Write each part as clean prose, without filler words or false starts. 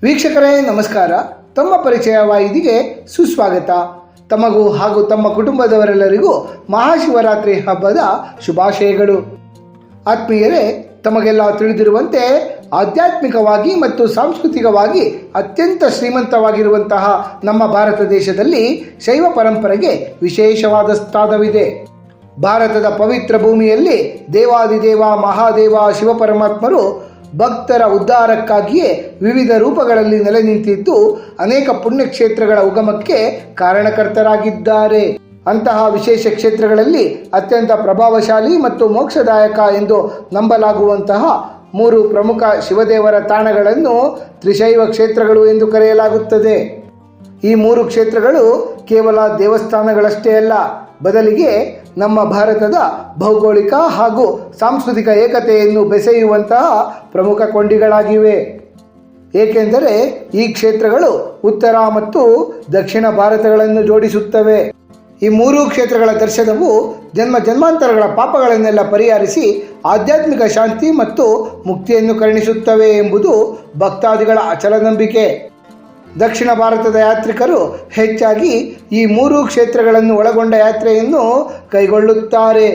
ವೀಕ್ಷಕರೇ ನಮಸ್ಕಾರ. ತಮ್ಮ ಪರಿಚಯ ವಾಹಿನಿಗೆ ಸುಸ್ವಾಗತ. ತಮಗೂ ಹಾಗೂ ತಮ್ಮ ಕುಟುಂಬದವರೆಲ್ಲರಿಗೂ ಮಹಾಶಿವರಾತ್ರಿ ಹಬ್ಬದ ಶುಭಾಶಯಗಳು. ಆತ್ಮೀಯರೇ, ತಮಗೆಲ್ಲ ತಿಳಿದಿರುವಂತೆ ಆಧ್ಯಾತ್ಮಿಕವಾಗಿ ಮತ್ತು ಸಾಂಸ್ಕೃತಿಕವಾಗಿ ಅತ್ಯಂತ ಶ್ರೀಮಂತವಾಗಿರುವಂತಹ ನಮ್ಮ ಭಾರತ ದೇಶದಲ್ಲಿ ಶೈವ ಪರಂಪರೆಗೆ ವಿಶೇಷವಾದ ಸ್ಥಾನವಿದೆ. ಭಾರತದ ಪವಿತ್ರ ಭೂಮಿಯಲ್ಲಿ ದೇವಾದಿದೇವ ಮಹಾದೇವ ಶಿವಪರಮಾತ್ಮರು ಭಕ್ತರ ಉದ್ಧಾರಕ್ಕಾಗಿಯೇ ವಿವಿಧ ರೂಪಗಳಲ್ಲಿ ನೆಲೆ ನಿಂತಿದ್ದು ಅನೇಕ ಪುಣ್ಯಕ್ಷೇತ್ರಗಳ ಉಗಮಕ್ಕೆ ಕಾರಣಕರ್ತರಾಗಿದ್ದಾರೆ. ಅಂತಹ ವಿಶೇಷ ಕ್ಷೇತ್ರಗಳಲ್ಲಿ ಅತ್ಯಂತ ಪ್ರಭಾವಶಾಲಿ ಮತ್ತು ಮೋಕ್ಷದಾಯಕ ಎಂದು ನಂಬಲಾಗುವಂತಹ 3 ಪ್ರಮುಖ ಶಿವದೇವರ ತಾಣಗಳನ್ನು ತ್ರಿಶೈವ ಕ್ಷೇತ್ರಗಳು ಎಂದು ಕರೆಯಲಾಗುತ್ತದೆ. ಈ 3 ಕ್ಷೇತ್ರಗಳು ಕೇವಲ ದೇವಸ್ಥಾನಗಳಷ್ಟೇ ಅಲ್ಲ, ಬದಲಿಗೆ ನಮ್ಮ ಭಾರತದ ಭೌಗೋಳಿಕ ಹಾಗೂ ಸಾಂಸ್ಕೃತಿಕ ಏಕತೆಯನ್ನು ಬೆಸೆಯುವಂತಹ ಪ್ರಮುಖ ಕೊಂಡಿಗಳಾಗಿವೆ. ಏಕೆಂದರೆ ಈ ಕ್ಷೇತ್ರಗಳು ಉತ್ತರ ಮತ್ತು ದಕ್ಷಿಣ ಭಾರತಗಳನ್ನು ಜೋಡಿಸುತ್ತವೆ. ಈ 3 ಕ್ಷೇತ್ರಗಳ ದರ್ಶನವು ಜನ್ಮಾಂತರಗಳ ಪಾಪಗಳನ್ನೆಲ್ಲ ಪರಿಹರಿಸಿ ಆಧ್ಯಾತ್ಮಿಕ ಶಾಂತಿ ಮತ್ತು ಮುಕ್ತಿಯನ್ನು ಕರುಣಿಸುತ್ತವೆ ಎಂಬುದು ಭಕ್ತಾದಿಗಳ ಅಚಲ ನಂಬಿಕೆ. ದಕ್ಷಿಣ ಭಾರತದ ಯಾತ್ರಿಕರು ಹೆಚ್ಚಾಗಿ ಈ 3 ಕ್ಷೇತ್ರಗಳನ್ನು ಒಳಗೊಂಡ ಯಾತ್ರೆಯನ್ನು ಕೈಗೊಳ್ಳುತ್ತಾರೆ.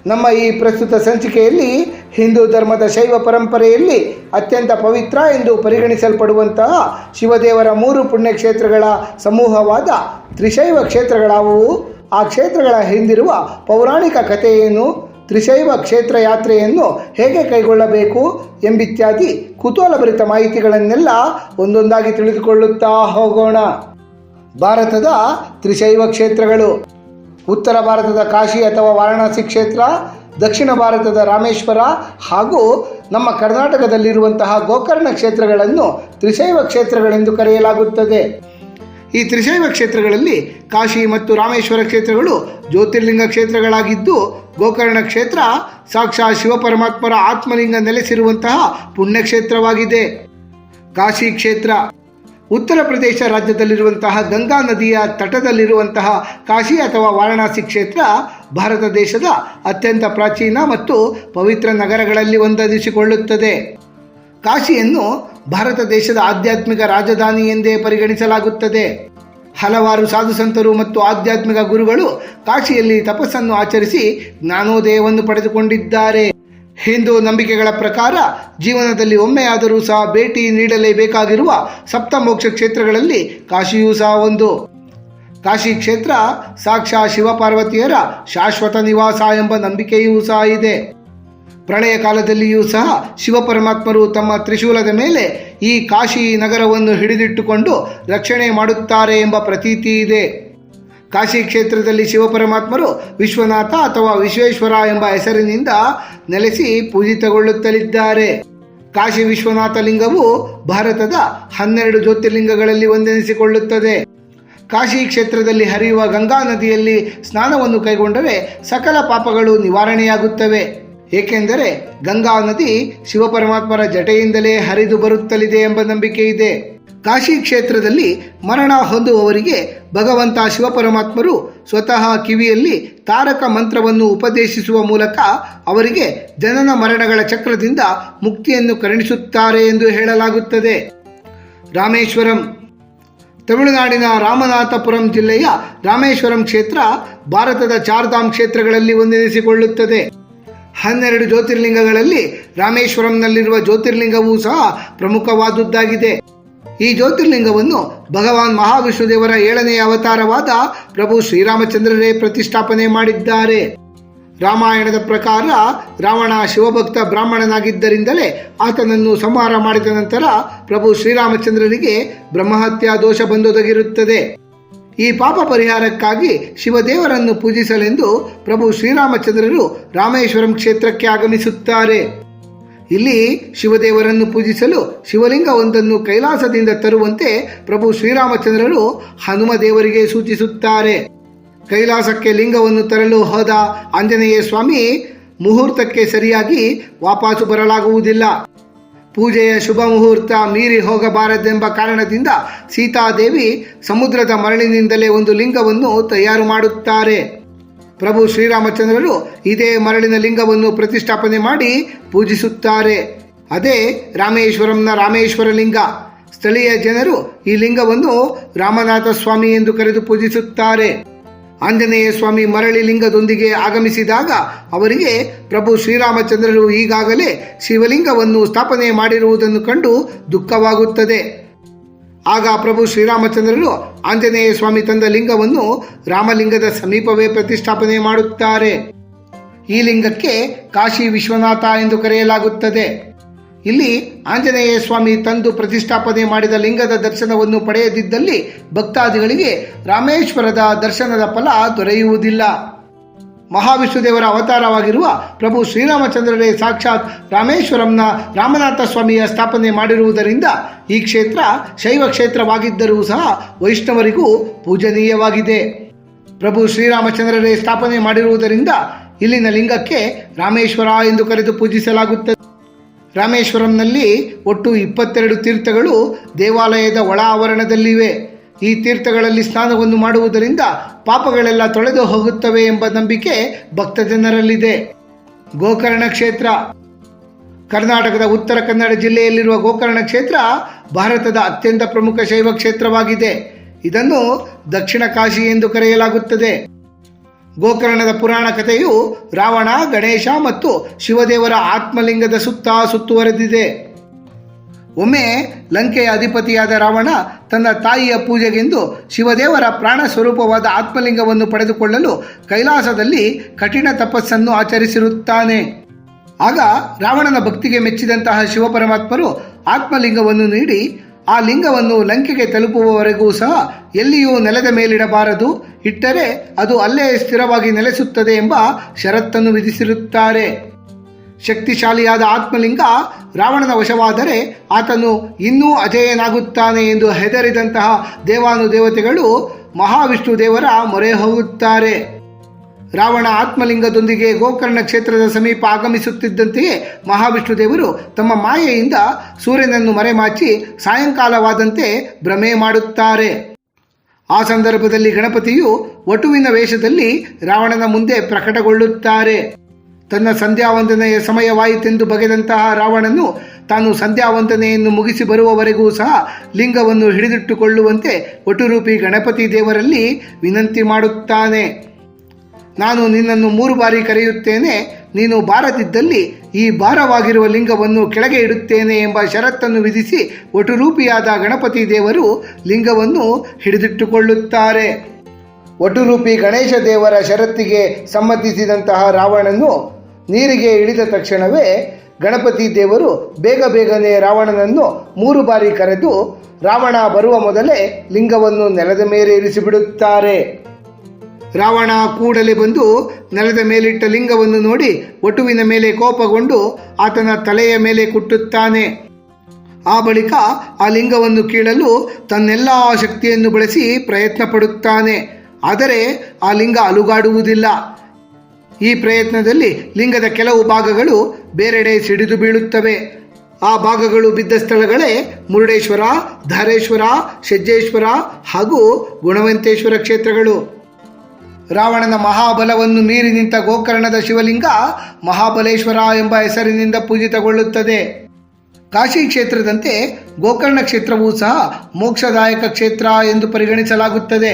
ನಮ್ಮ ಈ ಪ್ರಸ್ತುತ ಸಂಚಿಕೆಯಲ್ಲಿ ಹಿಂದೂ ಧರ್ಮದ ಶೈವ ಪರಂಪರೆಯಲ್ಲಿ ಅತ್ಯಂತ ಪವಿತ್ರ ಎಂದು ಪರಿಗಣಿಸಲ್ಪಡುವಂತಹ ಶಿವದೇವರ 3 ಪುಣ್ಯಕ್ಷೇತ್ರಗಳ ಸಮೂಹವಾದ ತ್ರಿಶೈವ ಕ್ಷೇತ್ರಗಳಾವುವು, ಆ ಕ್ಷೇತ್ರಗಳ ಹಿಂದಿರುವ ಪೌರಾಣಿಕ ಕಥೆಯನ್ನು, ತ್ರಿಶೈವ ಕ್ಷೇತ್ರ ಯಾತ್ರೆಯನ್ನು ಹೇಗೆ ಕೈಗೊಳ್ಳಬೇಕು ಎಂಬಿತ್ಯಾದಿ ಕುತೂಹಲಭರಿತ ಮಾಹಿತಿಗಳನ್ನೆಲ್ಲ ಒಂದೊಂದಾಗಿ ತಿಳಿದುಕೊಳ್ಳುತ್ತಾ ಹೋಗೋಣ. ಭಾರತದ ತ್ರಿಶೈವ ಕ್ಷೇತ್ರಗಳು: ಉತ್ತರ ಭಾರತದ ಕಾಶಿ ಅಥವಾ ವಾರಣಾಸಿ ಕ್ಷೇತ್ರ, ದಕ್ಷಿಣ ಭಾರತದ ರಾಮೇಶ್ವರ ಹಾಗೂ ನಮ್ಮ ಕರ್ನಾಟಕದಲ್ಲಿರುವಂತಹ ಗೋಕರ್ಣ ಕ್ಷೇತ್ರಗಳನ್ನು ತ್ರಿಶೈವ ಕ್ಷೇತ್ರಗಳೆಂದು ಕರೆಯಲಾಗುತ್ತದೆ. ಈ ತ್ರಿಶೈವ ಕ್ಷೇತ್ರಗಳಲ್ಲಿ ಕಾಶಿ ಮತ್ತು ರಾಮೇಶ್ವರ ಕ್ಷೇತ್ರಗಳು ಜ್ಯೋತಿರ್ಲಿಂಗ ಕ್ಷೇತ್ರಗಳಾಗಿದ್ದು, ಗೋಕರ್ಣ ಕ್ಷೇತ್ರ ಸಾಕ್ಷಾತ್ ಶಿವಪರಮಾತ್ಮರ ಆತ್ಮಲಿಂಗ ನೆಲೆಸಿರುವಂತಹ ಪುಣ್ಯಕ್ಷೇತ್ರವಾಗಿದೆ. ಕಾಶಿ ಕ್ಷೇತ್ರ ಉತ್ತರ ಪ್ರದೇಶ ರಾಜ್ಯದಲ್ಲಿರುವಂತಹ ಗಂಗಾ ನದಿಯ ತಟದಲ್ಲಿರುವಂತಹ ಕಾಶಿ ಅಥವಾ ವಾರಣಾಸಿ ಕ್ಷೇತ್ರ ಭಾರತ ದೇಶದ ಅತ್ಯಂತ ಪ್ರಾಚೀನ ಮತ್ತು ಪವಿತ್ರ ನಗರಗಳಲ್ಲಿ ಒಂದೆನಿಸಿಕೊಳ್ಳುತ್ತದೆ. ಕಾಶಿಯನ್ನು ಭಾರತ ದೇಶದ ಆಧ್ಯಾತ್ಮಿಕ ರಾಜಧಾನಿ ಎಂದೇ ಪರಿಗಣಿಸಲಾಗುತ್ತದೆ. ಹಲವಾರು ಸಾಧು ಸಂತರು ಮತ್ತು ಆಧ್ಯಾತ್ಮಿಕ ಗುರುಗಳು ಕಾಶಿಯಲ್ಲಿ ತಪಸ್ಸನ್ನು ಆಚರಿಸಿ ಜ್ಞಾನೋದಯವನ್ನು ಪಡೆದುಕೊಂಡಿದ್ದಾರೆ. ಹಿಂದೂ ನಂಬಿಕೆಗಳ ಪ್ರಕಾರ ಜೀವನದಲ್ಲಿ ಒಮ್ಮೆಯಾದರೂ ಸಹ ಭೇಟಿ ನೀಡಲೇಬೇಕಾಗಿರುವ ಸಪ್ತಮೋಕ್ಷ ಕ್ಷೇತ್ರಗಳಲ್ಲಿ ಕಾಶಿಯೂ ಸಹ ಒಂದು. ಕಾಶಿ ಕ್ಷೇತ್ರ ಸಾಕ್ಷಾತ್ ಶಿವಪಾರ್ವತಿಯರ ಶಾಶ್ವತ ನಿವಾಸ ಎಂಬ ನಂಬಿಕೆಯೂ ಸಹ ಇದೆ. ಪ್ರಳಯ ಕಾಲದಲ್ಲಿಯೂ ಸಹ ಶಿವಪರಮಾತ್ಮರು ತಮ್ಮ ತ್ರಿಶೂಲದ ಮೇಲೆ ಈ ಕಾಶಿ ನಗರವನ್ನು ಹಿಡಿದಿಟ್ಟುಕೊಂಡು ರಕ್ಷಣೆ ಮಾಡುತ್ತಾರೆ ಎಂಬ ಪ್ರತೀತಿ ಇದೆ. ಕಾಶಿ ಕ್ಷೇತ್ರದಲ್ಲಿ ಶಿವಪರಮಾತ್ಮರು ವಿಶ್ವನಾಥ ಅಥವಾ ವಿಶ್ವೇಶ್ವರ ಎಂಬ ಹೆಸರಿನಿಂದ ನೆಲೆಸಿ ಪೂಜಿತಗೊಳ್ಳುತ್ತಲಿದ್ದಾರೆ. ಕಾಶಿ ವಿಶ್ವನಾಥ ಲಿಂಗವು ಭಾರತದ 12 ಜ್ಯೋತಿರ್ಲಿಂಗಗಳಲ್ಲಿ ಒಂದೆನಿಸಿಕೊಳ್ಳುತ್ತದೆ. ಕಾಶಿ ಕ್ಷೇತ್ರದಲ್ಲಿ ಹರಿಯುವ ಗಂಗಾ ನದಿಯಲ್ಲಿ ಸ್ನಾನವನ್ನು ಕೈಗೊಂಡರೆ ಸಕಲ ಪಾಪಗಳು ನಿವಾರಣೆಯಾಗುತ್ತವೆ. ಏಕೆಂದರೆ ಗಂಗಾ ನದಿ ಶಿವಪರಮಾತ್ಮರ ಜಟೆಯಿಂದಲೇ ಹರಿದು ಬರುತ್ತಲಿದೆ ಎಂಬ ನಂಬಿಕೆ ಇದೆ. ಕಾಶಿ ಕ್ಷೇತ್ರದಲ್ಲಿ ಮರಣ ಹೊಂದುವವರಿಗೆ ಭಗವಂತ ಶಿವಪರಮಾತ್ಮರು ಸ್ವತಃ ಕಿವಿಯಲ್ಲಿ ತಾರಕ ಮಂತ್ರವನ್ನು ಉಪದೇಶಿಸುವ ಮೂಲಕ ಅವರಿಗೆ ಜನನ ಮರಣಗಳ ಚಕ್ರದಿಂದ ಮುಕ್ತಿಯನ್ನು ಕರುಣಿಸುತ್ತಾರೆ ಎಂದು ಹೇಳಲಾಗುತ್ತದೆ. ರಾಮೇಶ್ವರಂ ತಮಿಳುನಾಡಿನ ರಾಮನಾಥಪುರಂ ಜಿಲ್ಲೆಯ ರಾಮೇಶ್ವರಂ ಕ್ಷೇತ್ರ ಭಾರತದ ಚಾರ್ಧಾಮ್ ಕ್ಷೇತ್ರಗಳಲ್ಲಿ ಒಂದೆನಿಸಿಕೊಳ್ಳುತ್ತದೆ. 12 ಜ್ಯೋತಿರ್ಲಿಂಗಗಳಲ್ಲಿ ರಾಮೇಶ್ವರಂನಲ್ಲಿರುವ ಜ್ಯೋತಿರ್ಲಿಂಗವೂ ಸಹ ಪ್ರಮುಖವಾದುದಾಗಿದೆ. ಈ ಜ್ಯೋತಿರ್ಲಿಂಗವನ್ನು ಭಗವಾನ್ ಮಹಾವಿಷ್ಣುದೇವರ 7ನೇ ಅವತಾರವಾದ ಪ್ರಭು ಶ್ರೀರಾಮಚಂದ್ರರೇ ಪ್ರತಿಷ್ಠಾಪನೆ ಮಾಡಿದ್ದಾರೆ. ರಾಮಾಯಣದ ಪ್ರಕಾರ ರಾವಣ ಶಿವಭಕ್ತ ಬ್ರಾಹ್ಮಣನಾಗಿದ್ದರಿಂದಲೇ ಆತನನ್ನು ಸಂಹಾರ ಮಾಡಿದ ನಂತರ ಪ್ರಭು ಶ್ರೀರಾಮಚಂದ್ರನಿಗೆ ಬ್ರಹ್ಮಹತ್ಯಾ ದೋಷ ಬಂದೊದಗಿರುತ್ತದೆ. ಈ ಪಾಪ ಪರಿಹಾರಕ್ಕಾಗಿ ಶಿವದೇವರನ್ನು ಪೂಜಿಸಲೆಂದು ಪ್ರಭು ಶ್ರೀರಾಮಚಂದ್ರರು ರಾಮೇಶ್ವರಂ ಕ್ಷೇತ್ರಕ್ಕೆ ಆಗಮಿಸುತ್ತಾರೆ. ಇಲ್ಲಿ ಶಿವದೇವರನ್ನು ಪೂಜಿಸಲು ಶಿವಲಿಂಗವೊಂದನ್ನು ಕೈಲಾಸದಿಂದ ತರುವಂತೆ ಪ್ರಭು ಶ್ರೀರಾಮಚಂದ್ರರು ಹನುಮ ದೇವರಿಗೆ ಸೂಚಿಸುತ್ತಾರೆ. ಕೈಲಾಸಕ್ಕೆ ಲಿಂಗವನ್ನು ತರಲು ಹೋದ ಆಂಜನೇಯ ಸ್ವಾಮಿ ಮುಹೂರ್ತಕ್ಕೆ ಸರಿಯಾಗಿ ವಾಪಸ್ಸು ಬರಲಾಗುವುದಿಲ್ಲ. ಪೂಜೆಯ ಶುಭ ಮುಹೂರ್ತ ಮೀರಿ ಹೋಗಬಾರದೆಂಬ ಕಾರಣದಿಂದ ಸೀತಾದೇವಿ ಸಮುದ್ರದ ಮರಳಿನಿಂದಲೇ ಒಂದು ಲಿಂಗವನ್ನು ತಯಾರು ಮಾಡುತ್ತಾರೆ. ಪ್ರಭು ಶ್ರೀರಾಮಚಂದ್ರರು ಇದೇ ಮರಳಿನ ಲಿಂಗವನ್ನು ಪ್ರತಿಷ್ಠಾಪನೆ ಮಾಡಿ ಪೂಜಿಸುತ್ತಾರೆ. ಅದೇ ರಾಮೇಶ್ವರಂನ ರಾಮೇಶ್ವರ ಲಿಂಗ. ಸ್ಥಳೀಯ ಜನರು ಈ ಲಿಂಗವನ್ನು ರಾಮನಾಥ ಸ್ವಾಮಿ ಎಂದು ಕರೆದು ಪೂಜಿಸುತ್ತಾರೆ. ಆಂಜನೇಯ ಸ್ವಾಮಿ ಮರಳಿ ಲಿಂಗದೊಂದಿಗೆ ಆಗಮಿಸಿದಾಗ ಅವರಿಗೆ ಪ್ರಭು ಶ್ರೀರಾಮಚಂದ್ರರು ಈಗಾಗಲೇ ಶಿವಲಿಂಗವನ್ನು ಸ್ಥಾಪನೆ ಮಾಡಿರುವುದನ್ನು ಕಂಡು ದುಃಖವಾಗುತ್ತದೆ. ಆಗ ಪ್ರಭು ಶ್ರೀರಾಮಚಂದ್ರರು ಆಂಜನೇಯ ಸ್ವಾಮಿ ತಂದ ಲಿಂಗವನ್ನು ರಾಮಲಿಂಗದ ಸಮೀಪವೇ ಪ್ರತಿಷ್ಠಾಪನೆ ಮಾಡುತ್ತಾರೆ. ಈ ಲಿಂಗಕ್ಕೆ ಕಾಶಿ ವಿಶ್ವನಾಥ ಎಂದು ಕರೆಯಲಾಗುತ್ತದೆ. ಇಲ್ಲಿ ಆಂಜನೇಯ ಸ್ವಾಮಿ ತಂದು ಪ್ರತಿಷ್ಠಾಪನೆ ಮಾಡಿದ ಲಿಂಗದ ದರ್ಶನವನ್ನು ಪಡೆಯದಿದ್ದಲ್ಲಿ ಭಕ್ತಾದಿಗಳಿಗೆ ರಾಮೇಶ್ವರದ ದರ್ಶನದ ಫಲ ದೊರೆಯುವುದಿಲ್ಲ. ಮಹಾವಿಷ್ಣುದೇವರ ಅವತಾರವಾಗಿರುವ ಪ್ರಭು ಶ್ರೀರಾಮಚಂದ್ರರೇ ಸಾಕ್ಷಾತ್ ರಾಮೇಶ್ವರಂನ ರಾಮನಾಥ ಸ್ವಾಮಿಯ ಸ್ಥಾಪನೆ ಮಾಡಿರುವುದರಿಂದ ಈ ಕ್ಷೇತ್ರ ಶೈವ ಕ್ಷೇತ್ರವಾಗಿದ್ದರೂ ಸಹ ವೈಷ್ಣವರಿಗೂ ಪೂಜನೀಯವಾಗಿದೆ. ಪ್ರಭು ಶ್ರೀರಾಮಚಂದ್ರರೇ ಸ್ಥಾಪನೆ ಮಾಡಿರುವುದರಿಂದ ಇಲ್ಲಿನ ಲಿಂಗಕ್ಕೆ ರಾಮೇಶ್ವರ ಎಂದು ಕರೆದು ಪೂಜಿಸಲಾಗುತ್ತದೆ. ರಾಮೇಶ್ವರಂನಲ್ಲಿ ಒಟ್ಟು 22 ತೀರ್ಥಗಳು ದೇವಾಲಯದ ಒಳ ಆವರಣದಲ್ಲಿವೆ. ಈ ತೀರ್ಥಗಳಲ್ಲಿ ಸ್ನಾನವನ್ನು ಮಾಡುವುದರಿಂದ ಪಾಪಗಳೆಲ್ಲ ತೊಳೆದು ಹೋಗುತ್ತವೆ ಎಂಬ ನಂಬಿಕೆ ಭಕ್ತಜನರಲ್ಲಿದೆ. ಗೋಕರ್ಣ ಕ್ಷೇತ್ರ ಕರ್ನಾಟಕದ ಉತ್ತರ ಕನ್ನಡ ಜಿಲ್ಲೆಯಲ್ಲಿರುವ ಗೋಕರ್ಣ ಕ್ಷೇತ್ರ ಭಾರತದ ಅತ್ಯಂತ ಪ್ರಮುಖ ಶೈವ ಕ್ಷೇತ್ರವಾಗಿದೆ. ಇದನ್ನು ದಕ್ಷಿಣ ಕಾಶಿ ಎಂದು ಕರೆಯಲಾಗುತ್ತದೆ. ಗೋಕರ್ಣದ ಪುರಾಣ ಕಥೆಯು ರಾವಣ, ಗಣೇಶ ಮತ್ತು ಶಿವದೇವರ ಆತ್ಮಲಿಂಗದ ಸುತ್ತ ಸುತ್ತುವರೆದಿದೆ. ಒಮ್ಮೆ ಲಂಕೆಯ ಅಧಿಪತಿಯಾದ ರಾವಣ ತನ್ನ ತಾಯಿಯ ಪೂಜೆಗೆಂದು ಶಿವದೇವರ ಪ್ರಾಣ ಸ್ವರೂಪವಾದ ಆತ್ಮಲಿಂಗವನ್ನು ಪಡೆದುಕೊಳ್ಳಲು ಕೈಲಾಸದಲ್ಲಿ ಕಠಿಣ ತಪಸ್ಸನ್ನು ಆಚರಿಸಿರುತ್ತಾನೆ. ಆಗ ರಾವಣನ ಭಕ್ತಿಗೆ ಮೆಚ್ಚಿದಂತಹ ಶಿವಪರಮಾತ್ಮರು ಆತ್ಮಲಿಂಗವನ್ನು ನೀಡಿ ಆ ಲಿಂಗವನ್ನು ಲಂಕೆಗೆ ತಲುಪುವವರೆಗೂ ಸಹ ಎಲ್ಲಿಯೂ ನೆಲದ ಮೇಲಿಡಬಾರದು, ಇಟ್ಟರೆ ಅದು ಅಲ್ಲೇ ಸ್ಥಿರವಾಗಿ ನೆಲೆಸುತ್ತದೆ ಎಂಬ ಷರತ್ತನ್ನು ವಿಧಿಸಿರುತ್ತಾರೆ. ಶಕ್ತಿಶಾಲಿಯಾದ ಆತ್ಮಲಿಂಗ ರಾವಣನ ವಶವಾದರೆ ಆತನು ಇನ್ನೂ ಅಜೇಯನಾಗುತ್ತಾನೆ ಎಂದು ಹೆದರಿದಂತಹ ದೇವಾನುದೇವತೆಗಳು ಮಹಾವಿಷ್ಣು ದೇವರ ಮೊರೆ ಹೋಗುತ್ತಾರೆ. ರಾವಣ ಆತ್ಮಲಿಂಗದೊಂದಿಗೆ ಗೋಕರ್ಣ ಕ್ಷೇತ್ರದ ಸಮೀಪ ಆಗಮಿಸುತ್ತಿದ್ದಂತೆಯೇ ಮಹಾವಿಷ್ಣು ದೇವರು ತಮ್ಮ ಮಾಯೆಯಿಂದ ಸೂರ್ಯನನ್ನು ಮರೆಮಾಚಿ ಸಾಯಂಕಾಲವಾದಂತೆ ಭ್ರಮೆ ಮಾಡುತ್ತಾರೆ. ಆ ಸಂದರ್ಭದಲ್ಲಿ ಗಣಪತಿಯು ವಟುವಿನ ವೇಷದಲ್ಲಿ ರಾವಣನ ಮುಂದೆ ಪ್ರಕಟಗೊಳ್ಳುತ್ತಾರೆ. ತನ್ನ ಸಂಧ್ಯಾವಂದನೆಯ ಸಮಯವಾಯಿತೆಂದು ಬಗೆದಂತಹ ರಾವಣನು ತಾನು ಸಂಧ್ಯಾವಂದನೆಯನ್ನು ಮುಗಿಸಿ ಬರುವವರೆಗೂ ಸಹ ಲಿಂಗವನ್ನು ಹಿಡಿದಿಟ್ಟುಕೊಳ್ಳುವಂತೆ ವಟುರೂಪಿ ಗಣಪತಿ ದೇವರಲ್ಲಿ ವಿನಂತಿ ಮಾಡುತ್ತಾನೆ. ನಾನು ನಿನ್ನನ್ನು 3 ಬಾರಿ ಕರೆಯುತ್ತೇನೆ, ನೀನು ಬಾರದಿದ್ದಲ್ಲಿ ಈ ಭಾರವಾಗಿರುವ ಲಿಂಗವನ್ನು ಕೆಳಗೆ ಇಡುತ್ತೇನೆ ಎಂಬ ಷರತ್ತನ್ನು ವಿಧಿಸಿ ವಟುರೂಪಿಯಾದ ಗಣಪತಿ ದೇವರು ಲಿಂಗವನ್ನು ಹಿಡಿದಿಟ್ಟುಕೊಳ್ಳುತ್ತಾರೆ. ವಟುರೂಪಿ ಗಣೇಶ ದೇವರ ಷರತ್ತಿಗೆ ಸಮ್ಮತಿಸಿದಂತಹ ರಾವಣನು ನೀರಿಗೆ ಇಳಿದ ತಕ್ಷಣವೇ ಗಣಪತಿ ದೇವರು ಬೇಗನೆ ರಾವಣನನ್ನು 3 ಬಾರಿ ಕರೆದು ರಾವಣ ಬರುವ ಮೊದಲೇ ಲಿಂಗವನ್ನು ನೆಲದ ಮೇಲೆ ಇರಿಸಿಬಿಡುತ್ತಾರೆ. ರಾವಣ ಕೂಡಲೇ ಬಂದು ನೆಲದ ಮೇಲಿಟ್ಟ ಲಿಂಗವನ್ನು ನೋಡಿ ವಟುವಿನ ಮೇಲೆ ಕೋಪಗೊಂಡು ಆತನ ತಲೆಯ ಮೇಲೆ ಕುಟ್ಟುತ್ತಾನೆ. ಆ ಬಳಿಕ ಆ ಲಿಂಗವನ್ನು ಕೀಳಲು ತನ್ನೆಲ್ಲ ಶಕ್ತಿಯನ್ನು ಬಳಸಿ ಪ್ರಯತ್ನ ಪಡುತ್ತಾನೆ. ಆದರೆ ಆ ಲಿಂಗ ಅಲುಗಾಡುವುದಿಲ್ಲ. ಈ ಪ್ರಯತ್ನದಲ್ಲಿ ಲಿಂಗದ ಕೆಲವು ಭಾಗಗಳು ಬೇರೆಡೆ ಸಿಡಿದು ಬೀಳುತ್ತವೆ. ಆ ಭಾಗಗಳು ಬಿದ್ದ ಸ್ಥಳಗಳೇ ಮುರುಡೇಶ್ವರ, ಧಾರೇಶ್ವರ, ಶೆಜ್ಜೇಶ್ವರ ಹಾಗೂ ಗುಣವಂತೇಶ್ವರ ಕ್ಷೇತ್ರಗಳು. ರಾವಣನ ಮಹಾಬಲವನ್ನು ಮೀರಿ ನಿಂತ ಗೋಕರ್ಣದ ಶಿವಲಿಂಗ ಮಹಾಬಲೇಶ್ವರ ಎಂಬ ಹೆಸರಿನಿಂದ ಪೂಜಿತಗೊಳ್ಳುತ್ತದೆ. ಕಾಶಿ ಕ್ಷೇತ್ರದಂತೆ ಗೋಕರ್ಣ ಕ್ಷೇತ್ರವೂ ಸಹ ಮೋಕ್ಷದಾಯಕ ಕ್ಷೇತ್ರ ಎಂದು ಪರಿಗಣಿಸಲಾಗುತ್ತದೆ.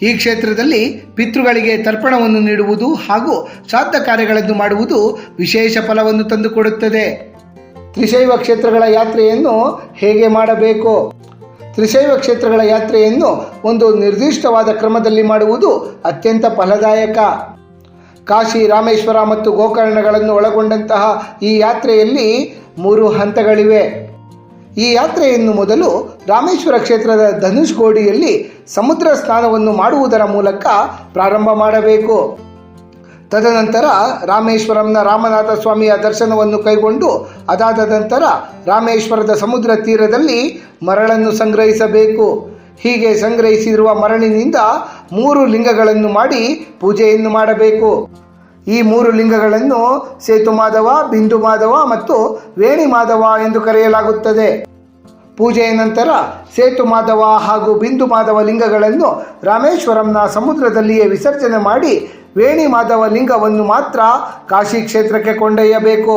ಈ ಕ್ಷೇತ್ರದಲ್ಲಿ ಪಿತೃಗಳಿಗೆ ತರ್ಪಣವನ್ನು ನೀಡುವುದು ಹಾಗೂ ಶ್ರಾದ್ದ ಕಾರ್ಯಗಳನ್ನು ಮಾಡುವುದು ವಿಶೇಷ ಫಲವನ್ನು ತಂದುಕೊಡುತ್ತದೆ. ತ್ರಿಶೈವ ಕ್ಷೇತ್ರಗಳ ಯಾತ್ರೆಯನ್ನು ಹೇಗೆ ಮಾಡಬೇಕು? ತ್ರಿಶೈವ ಕ್ಷೇತ್ರಗಳ ಯಾತ್ರೆಯನ್ನು ಒಂದು ನಿರ್ದಿಷ್ಟವಾದ ಕ್ರಮದಲ್ಲಿ ಮಾಡುವುದು ಅತ್ಯಂತ ಫಲದಾಯಕ. ಕಾಶಿ, ರಾಮೇಶ್ವರ ಮತ್ತು ಗೋಕರ್ಣಗಳನ್ನು ಒಳಗೊಂಡಂತಹ ಈ ಯಾತ್ರೆಯಲ್ಲಿ 3 ಹಂತಗಳಿವೆ. ಈ ಯಾತ್ರೆಯನ್ನು ಮೊದಲು ರಾಮೇಶ್ವರ ಕ್ಷೇತ್ರದ ಧನುಷ್ಕೋಡಿಯಲ್ಲಿ ಸಮುದ್ರ ಸ್ನಾನವನ್ನು ಮಾಡುವುದರ ಮೂಲಕ ಪ್ರಾರಂಭ ಮಾಡಬೇಕು. ತದನಂತರ ರಾಮೇಶ್ವರಂನ ರಾಮನಾಥ ಸ್ವಾಮಿಯ ದರ್ಶನವನ್ನು ಕೈಗೊಂಡು ಅದಾದ ನಂತರ ರಾಮೇಶ್ವರದ ಸಮುದ್ರ ತೀರದಲ್ಲಿ ಮರಳನ್ನು ಸಂಗ್ರಹಿಸಬೇಕು. ಹೀಗೆ ಸಂಗ್ರಹಿಸಿರುವ ಮರಳಿನಿಂದ 3 ಲಿಂಗಗಳನ್ನು ಮಾಡಿ ಪೂಜೆಯನ್ನು ಮಾಡಬೇಕು. ಈ 3 ಲಿಂಗಗಳನ್ನು ಸೇತುಮಾಧವ, ಬಿಂದು ಮಾಧವ ಮತ್ತು ವೇಣಿ ಮಾಧವ ಎಂದು ಕರೆಯಲಾಗುತ್ತದೆ. ಪೂಜೆಯ ನಂತರ ಸೇತುಮಾಧವ ಹಾಗೂ ಬಿಂದು ಮಾಧವ ಲಿಂಗಗಳನ್ನು ರಾಮೇಶ್ವರಂನ ಸಮುದ್ರದಲ್ಲಿಯೇ ವಿಸರ್ಜನೆ ಮಾಡಿ ವೇಣಿ ಮಾಧವ ಲಿಂಗವನ್ನು ಮಾತ್ರ ಕಾಶಿ ಕ್ಷೇತ್ರಕ್ಕೆ ಕೊಂಡೊಯ್ಯಬೇಕು.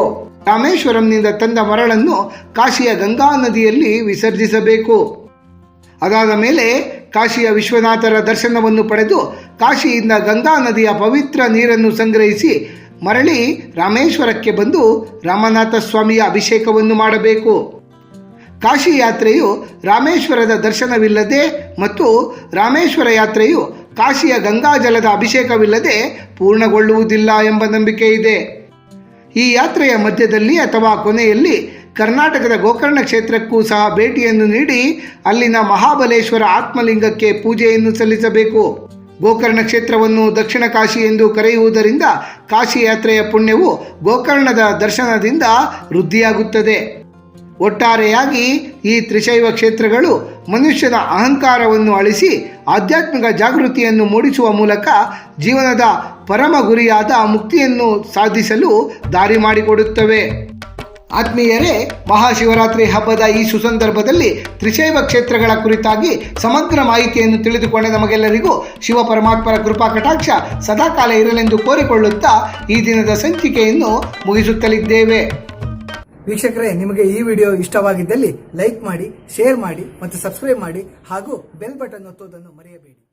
ರಾಮೇಶ್ವರಂನಿಂದ ತಂದ ಮರಳನ್ನು ಕಾಶಿಯ ಗಂಗಾ ನದಿಯಲ್ಲಿ ವಿಸರ್ಜಿಸಬೇಕು. ಅದಾದ ಮೇಲೆ ಕಾಶಿಯ ವಿಶ್ವನಾಥರ ದರ್ಶನವನ್ನು ಪಡೆದು ಕಾಶಿಯಿಂದ ಗಂಗಾ ನದಿಯ ಪವಿತ್ರ ನೀರನ್ನು ಸಂಗ್ರಹಿಸಿ ಮರಳಿ ರಾಮೇಶ್ವರಕ್ಕೆ ಬಂದು ರಾಮನಾಥ ಸ್ವಾಮಿಯ ಅಭಿಷೇಕವನ್ನು ಮಾಡಬೇಕು. ಕಾಶಿ ಯಾತ್ರೆಯು ರಾಮೇಶ್ವರದ ದರ್ಶನವಿಲ್ಲದೆ ಮತ್ತು ರಾಮೇಶ್ವರ ಯಾತ್ರೆಯು ಕಾಶಿಯ ಗಂಗಾಜಲದ ಅಭಿಷೇಕವಿಲ್ಲದೆ ಪೂರ್ಣಗೊಳ್ಳುವುದಿಲ್ಲ ಎಂಬ ನಂಬಿಕೆ ಇದೆ. ಈ ಯಾತ್ರೆಯ ಮಧ್ಯದಲ್ಲಿ ಅಥವಾ ಕೊನೆಯಲ್ಲಿ ಕರ್ನಾಟಕದ ಗೋಕರ್ಣ ಕ್ಷೇತ್ರಕ್ಕೂ ಸಹ ಭೇಟಿಯನ್ನು ನೀಡಿ ಅಲ್ಲಿನ ಮಹಾಬಲೇಶ್ವರ ಆತ್ಮಲಿಂಗಕ್ಕೆ ಪೂಜೆಯನ್ನು ಸಲ್ಲಿಸಬೇಕು. ಗೋಕರ್ಣ ಕ್ಷೇತ್ರವನ್ನು ದಕ್ಷಿಣ ಕಾಶಿ ಎಂದು ಕರೆಯುವುದರಿಂದ ಕಾಶಿ ಯಾತ್ರೆಯ ಪುಣ್ಯವು ಗೋಕರ್ಣದ ದರ್ಶನದಿಂದ ವೃದ್ಧಿಯಾಗುತ್ತದೆ. ಒಟ್ಟಾರೆಯಾಗಿ ಈ ತ್ರಿಶೈವ ಕ್ಷೇತ್ರಗಳು ಮನುಷ್ಯನ ಅಹಂಕಾರವನ್ನು ಅಳಿಸಿ ಆಧ್ಯಾತ್ಮಿಕ ಜಾಗೃತಿಯನ್ನು ಮೂಡಿಸುವ ಮೂಲಕ ಜೀವನದ ಪರಮ ಗುರಿಯಾದ ಮುಕ್ತಿಯನ್ನು ಸಾಧಿಸಲು ದಾರಿ ಮಾಡಿಕೊಡುತ್ತವೆ. ಆತ್ಮೀಯರೇ, ಮಹಾಶಿವರಾತ್ರಿ ಹಬ್ಬದ ಈ ಸುಸಂದರ್ಭದಲ್ಲಿ ತ್ರಿಶೈವ ಕ್ಷೇತ್ರಗಳ ಕುರಿತಾಗಿ ಸಮಗ್ರ ಮಾಹಿತಿಯನ್ನು ತಿಳಿದುಕೊಂಡ ನಮಗೆಲ್ಲರಿಗೂ ಶಿವ ಪರಮಾತ್ಮರ ಕೃಪಾ ಕಟಾಕ್ಷ ಸದಾಕಾಲ ಇರಲೆಂದು ಕೋರಿಕೊಳ್ಳುತ್ತಾ ಈ ದಿನದ ಸಂಚಿಕೆಯನ್ನು ಮುಗಿಸುತ್ತಲಿದ್ದೇವೆ. ವೀಕ್ಷಕರೇ, ನಿಮಗೆ ಈ ವಿಡಿಯೋ ಇಷ್ಟವಾಗಿದ್ದಲ್ಲಿ ಲೈಕ್ ಮಾಡಿ, ಶೇರ್ ಮಾಡಿ ಮತ್ತು ಸಬ್ಸ್ಕ್ರೈಬ್ ಮಾಡಿ ಹಾಗೂ ಬೆಲ್ ಬಟನ್ ಒತ್ತುವುದನ್ನು ಮರೆಯಬೇಡಿ.